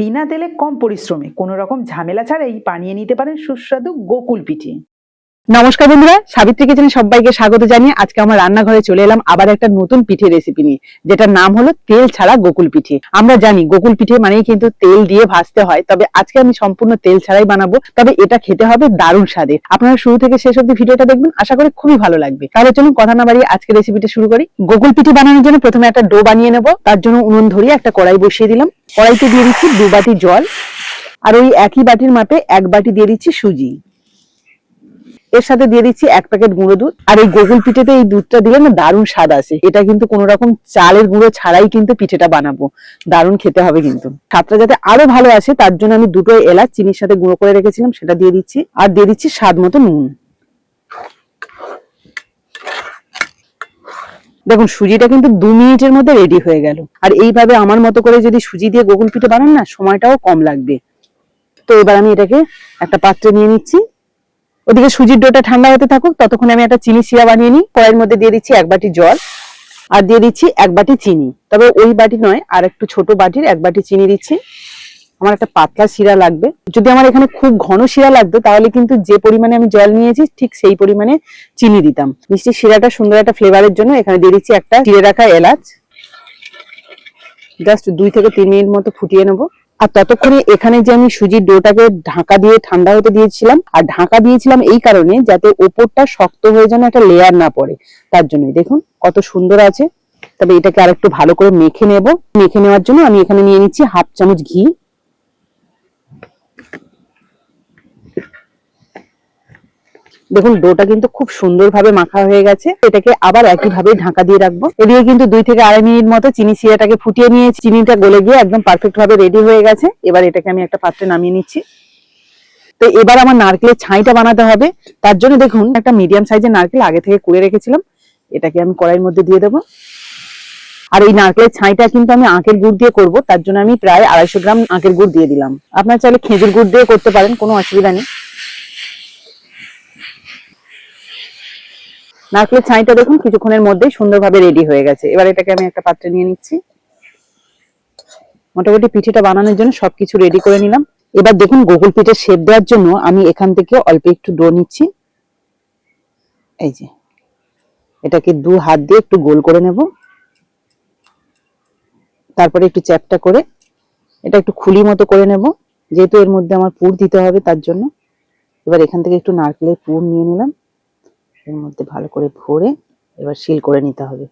বিনা তেলে কম পরিশ্রমে কোনো রকম ঝামেলা ছাড়াই বানিয়ে নিতে পারেন সুস্বাদু গোকুল পিঠে। নমস্কার বন্ধুরা, সাবিত্রী কিচেনে সবাইকে স্বাগত জানিয়ে আজকে আমার রান্নাঘরে চলে এলাম আবার একটা নতুন পিঠে রেসিপি নিয়ে, যেটার নাম হলো তেল ছাড়া গোকুল পিঠে। আমরা জানি গোকুল পিঠে মানেই কিন্তু তেল দিয়ে ভাজতে হয়, তবে আজকে আমি সম্পূর্ণ তেল ছাড়াই বানাবো। তবে এটা খেতে হবে দারুণ স্বাদের। আপনারা শুরু থেকে শেষ অবধি ভিডিওটা দেখবেন, আশা করি খুবই ভালো লাগবে। তাহলে চলুন কথা না বাড়িয়ে আজকে রেসিপিটা শুরু করি। গোকুল পিঠে বানানোর জন্য প্রথমে একটা ডো বানিয়ে নেব। তার জন্য উনুন ধরিয়ে একটা কড়াই বসিয়ে দিলাম। কড়াইতে দিয়ে দিচ্ছি 2 বাটি জল, আর ওই একই বাটির মাপে 1 বাটি দিয়ে দিচ্ছি সুজি। এর সাথে দিয়ে দিচ্ছি 1 প্যাকেট গুঁড়ো দুধ। আর এই গোকুল পিঠেতে এই দুধটা দিলে না দারুণ স্বাদ আসে। এটা কিন্তু কোনো রকম চালের গুঁড়ো ছাড়াই কিন্তু পিঠেটা বানাবো, দারুণ খেতে হবে। কিন্তু স্বাদটা যাতে আরো ভালো আসে তার জন্য আমি 2টো এলাচ চিনির সাথে গুঁড়ো করে রেখেছিলাম, সেটা দিয়ে দিচ্ছি। আর দিয়ে দিচ্ছি স্বাদ মতো নুন। দেখুন সুজিটা কিন্তু 2 মিনিটের মধ্যে রেডি হয়ে গেল। আর এইভাবে আমার মতো করে যদি সুজি দিয়ে গোকুল পিঠে বানান না, সময়টাও কম লাগবে। তো এবার আমি এটাকে একটা পাত্রে নিয়ে নিচ্ছি। ওদিকে সুজির ডোটা ঠান্ডা হতে থাকুক, ততক্ষণে আমি একটা চিনি শিরা বানিয়ে নিই। কড়াইয়ের মধ্যে দিয়ে দিচ্ছি 1 বাটি জল, আর দিয়ে দিচ্ছি 1 বাটি চিনি। তবে ওই বাটি নয়, আর একটু ছোট বাটির 1 বাটি চিনি দিচ্ছি। আমার একটা পাতলা শিরা লাগবে। যদি আমার এখানে খুব ঘন শিরা লাগতো তাহলে কিন্তু যে পরিমাণে আমি জল নিয়েছি ঠিক সেই পরিমাণে চিনি দিতাম। মিষ্টি শিরাটা সুন্দর একটা ফ্লেভারের জন্য এখানে দিয়ে দিচ্ছি একটা চিড়ে রাখা এলাচ। জাস্ট 2 থেকে 3 মিনিট মতো ফুটিয়ে নেবো। আর ততক্ষণে এখানে যে আমি সুজির ডোটাকে ঢাকা দিয়ে ঠান্ডা হতে দিয়েছিলাম, আর ঢাকা দিয়েছিলাম এই কারণে যাতে ওপরটা শক্ত হয়ে যেন একটা লেয়ার না পড়ে, তার জন্যই। দেখুন কত সুন্দর আছে। তবে এটাকে আর একটু ভালো করে মেখে নেব। মেখে নেওয়ার জন্য আমি এখানে নিয়ে নিচ্ছি 1/2 চামচ ঘি। দেখুন ডোটা কিন্তু খুব সুন্দরভাবে মাখা হয়ে গেছে। এটাকে আবার একইভাবে ঢাকা দিয়ে রাখবো। এদিকে কিন্তু 2 থেকে 2.5 মিনিট মতো চিনি শিরাটাকে ফুটিয়ে নিয়েছি। চিনিটা গলে গিয়ে একদম পারফেক্ট ভাবে রেডি হয়ে গেছে। এবার এটাকে আমি একটা পাত্রে নামিয়ে নিচ্ছি। তো এবার আমার নারকেলের ছাইটা বানাতে হবে। তার জন্য দেখুন একটা মিডিয়াম সাইজের নারকেল আগে থেকে কুড়ে রেখেছিলাম, এটাকে আমি কড়াইয়ের মধ্যে দিয়ে দেবো। আর এই নারকেলের ছাইটা কিন্তু আমি আখের গুড় দিয়ে করব, তার জন্য আমি প্রায় 250 গ্রাম আখের গুড় দিয়ে দিলাম। আপনারা চাইলে খেজুর গুড় দিয়ে করতে পারেন, কোনো অসুবিধা নেই। নারকেলের ছাইটা দেখুন কিছুক্ষণের মধ্যেই সুন্দরভাবে রেডি হয়ে গেছে। এবার এটাকে আমি একটা পাত্রে নিয়ে নিচ্ছি। মোটামুটি পিঠেটা বানানোর জন্য সবকিছু রেডি করে নিলাম। এবার দেখুন গোকুল পিঠের শেপ দেওয়ার জন্য আমি এখান থেকে অল্প একটু ডো নিচ্ছি। এই যে এটাকে 2 হাত দিয়ে একটু গোল করে নেব। তারপরে একটু চ্যাপটা করে এটা একটু খুলি মতো করে নেব, যেহেতু এর মধ্যে আমার পুর দিতে হবে তার জন্য। এবার এখান থেকে একটু নারকেলের পুর নিয়ে নিলাম, এর মধ্যে ভালো করে ভরে এবার সিল করে নিতে হবে।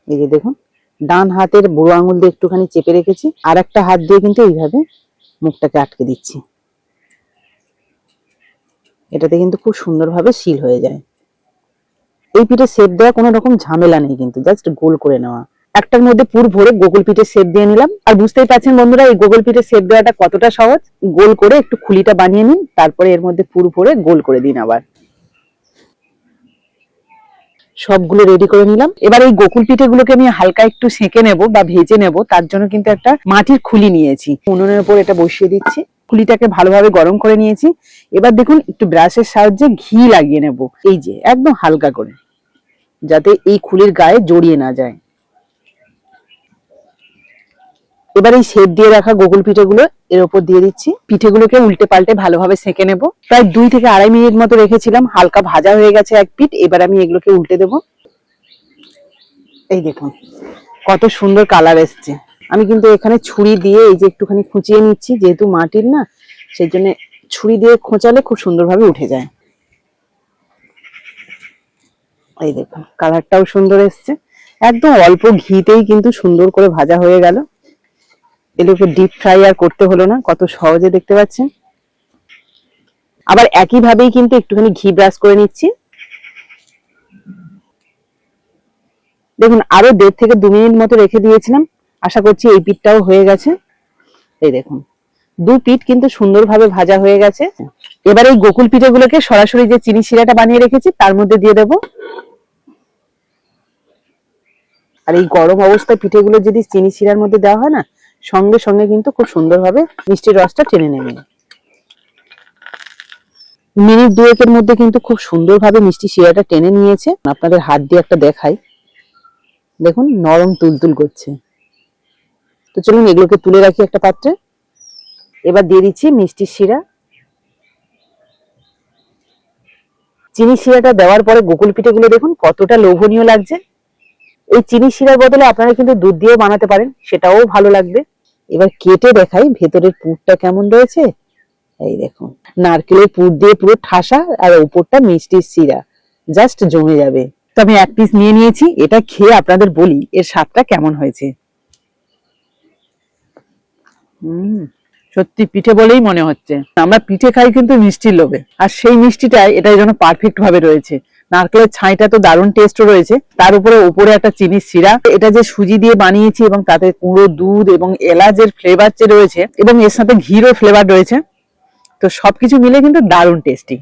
এই যে দেখুন ডান হাতের বুড়ো আঙুল দিয়ে একটুখানি চেপে রেখেছি, আর একটা হাত দিয়ে কিন্তু এইভাবে মুখটাকে আটকে দিচ্ছি। এটাতে কিন্তু খুব সুন্দরভাবে সিল হয়ে যায়। এই পিঠে শেপ দেওয়া কোনো রকম ঝামেলা নেই, কিন্তু জাস্ট গোল করে নেওয়া। একটার মধ্যে পুর ভরে গোকুল পিঠে শেপ দিয়ে নিলাম। আর বুঝতেই পারছেন বন্ধুরা এই গোকুল পিঠে শেপ দেওয়াটা কতটা সহজ। গোল করে একটু খুলিটা বানিয়ে নিন, তারপরে এর মধ্যে পুর ভরে গোল করে দিন। আবার সবগুলো রেডি করে নিলাম। এবার এই গোকুল পিঠেগুলোকে আমি হালকা একটু সেঁকে নেব বা ভেজে নেব, তার জন্য কিন্তু একটা মাটির খুলি নিয়েছি। উনুনের উপর এটা বসিয়ে দিচ্ছি। খুলিটাকে ভালোভাবে গরম করে নিয়েছি। এবার দেখুন একটু ব্রাশের সাহায্যে ঘি লাগিয়ে নেব, এই যে একদম হালকা করে, যাতে এই খুলির গায়ে জড়িয়ে না যায়। এবার এই শেপ দিয়ে রাখা গোকুল পিঠেগুলো এর উপর দিয়ে দিচ্ছি। পিঠেগুলোকে উল্টে পাল্টে ভালোভাবে সেঁকে নেব। প্রায় 2 থেকে 2.5 মিনিট মতো রেখেছিলাম, হালকা ভাজা হয়ে গেছে এক পিঠ। এবার আমি এগুলোকে উল্টে দেব। এই দেখুন কত সুন্দর কালার এসছে। আমি কিন্তু এখানে ছুরি দিয়ে এই যে একটুখানি খুঁচিয়ে নিচ্ছি, যেহেতু মাটির না, সেই জন্য ছুরি দিয়ে খোঁচালে খুব সুন্দরভাবে উঠে যায়। এই দেখুন কালারটাও সুন্দর এসছে। একদম অল্প ঘিতেই কিন্তু সুন্দর করে ভাজা হয়ে গেল। এগুলোকে ডিপ ফ্রাই আর করতে হলো না, কত সহজে দেখতে পাচ্ছেন। আবার একইভাবেই কিন্তু একটুখানি ঘি ব্রাশ করে নিচ্ছি। দেখুন আরো 1.5 থেকে 2 মিনিট মতো রেখে দিয়েছিলাম। আশা করছি এই পিঠটাও হয়ে গেছে। এই দেখুন 2 পিঠ কিন্তু সুন্দরভাবে ভাজা হয়ে গেছে। এবার এই গোকুল পিঠেগুলোকে সরাসরি যে চিনি শিরাটা বানিয়ে রেখেছি তার মধ্যে দিয়ে দেব। আর এই গরম অবস্থায় পিঠেগুলো যদি চিনি শিরার মধ্যে দেওয়া হয় না, সঙ্গে সঙ্গে কিন্তু খুব সুন্দরভাবে মিষ্টির রসটা টেনে নেবে। মিনিট 2-এর মধ্যে কিন্তু খুব সুন্দরভাবে মিষ্টি শিরাটা টেনে নিয়েছে। আপনাদের হাত দিয়ে একটা দেখাই। দেখুন নরম তুলতুল করছে। তো চলুন এগুলোকে তুলে রাখি একটা পাত্রে। এবার দিয়ে দিচ্ছি মিষ্টির শিরা। চিনি শিরাটা দেওয়ার পরে গোকুল পিঠেগুলো দেখুন কতটা লোভনীয় লাগছে। এই চিনি শিরার বদলে আপনারা কিন্তু দুধ দিয়েও বানাতে পারেন, সেটাও ভালো লাগবে। এবার কেটে দেখাই ভেতরের পুরটা কেমন রয়েছে। এই দেখুন নারকেলের পুর দিয়ে পুরো ঠাসা, আর উপরটা মিষ্টির শিরা, জাস্ট জমে যাবে। তো আমি এক পিস নিয়ে নিয়েছি, এটা খেয়ে আপনাদের বলি এর স্বাদটা কেমন হয়েছে। সত্যি পিঠে বলেই মনে হচ্ছে। আমরা পিঠে খাই কিন্তু মিষ্টির লোভে, আর সেই মিষ্টিটাই এটাই যেন পারফেক্ট ভাবে রয়েছে। নারকেলের ছাইটা তো দারুণ টেস্ট রয়েছে, তার উপরে একটা চিনির শিরা। এটা যে সুজি দিয়ে বানিয়েছি এবং তাতে পুরো দুধ এবং এলাচের ফ্লেভার যে রয়েছে, এবং এর সাথে ঘিরও ফ্লেভার রয়েছে। তো সবকিছু মিলে কিন্তু দারুণ টেস্টি।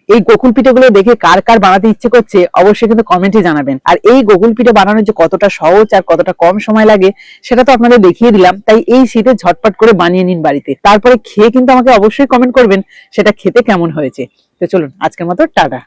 এই গোকুল পিঠেগুলো দেখে কার কার বানাতে ইচ্ছে করছে অবশ্যই কিন্তু কমেন্টে জানাবেন। আর এই গোকুল পিঠে বানানো যে কতটা সহজ আর কতটা কম সময় লাগে সেটা তো আপনাদের দেখিয়ে দিলাম। তাই এই শীতে ঝটপট করে বানিয়ে নিন বাড়িতে, তারপরে খেয়ে কিন্তু আমাকে অবশ্যই কমেন্ট করবেন সেটা খেতে কেমন হয়েছে। তো চলুন আজকের মতো টাটা।